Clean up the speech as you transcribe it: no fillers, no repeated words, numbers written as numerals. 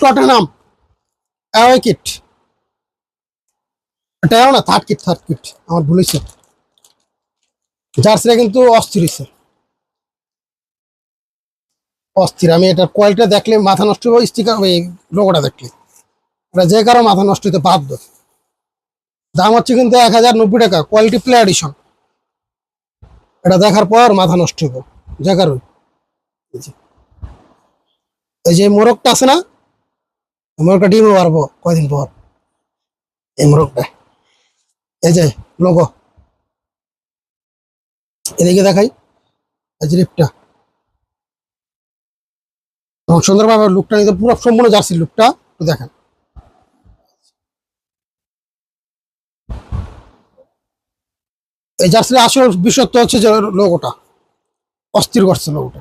Tottenham away kit. এটাও না, third kit আমার ভুল হয়েছে। জার্সিটা কিন্তু অস্থির হয়েছে, অস্থির। আমি এটা কোয়ালিটি দেখলে মাথা নষ্ট হবে, স্টিকার ওই লোগোটা দেখলে এটা যে কারো মাথা নষ্ট হতে বাধ্য। দাম হচ্ছে কিন্তু 1090 টাকা, কোয়ালিটি প্লে এডিশন। এটা দেখার পর মাথা নষ্ট হবে যে কারো। এই যে মোরগটা আছে না, মোরগটা ডিমও পারবো কয়দিন পর। এই মোরগটা, এই যে লোগো, এদিকে দেখাই, এই যে রিপটা সুন্দরভাবে লুকটা নিতে, পুরো সম্পূর্ণ জার্সির লুকটা দেখেন। এই জার্সির আসল বিশেষত্ব হচ্ছে যে লোগোটা অস্থির করছে লোগোটা।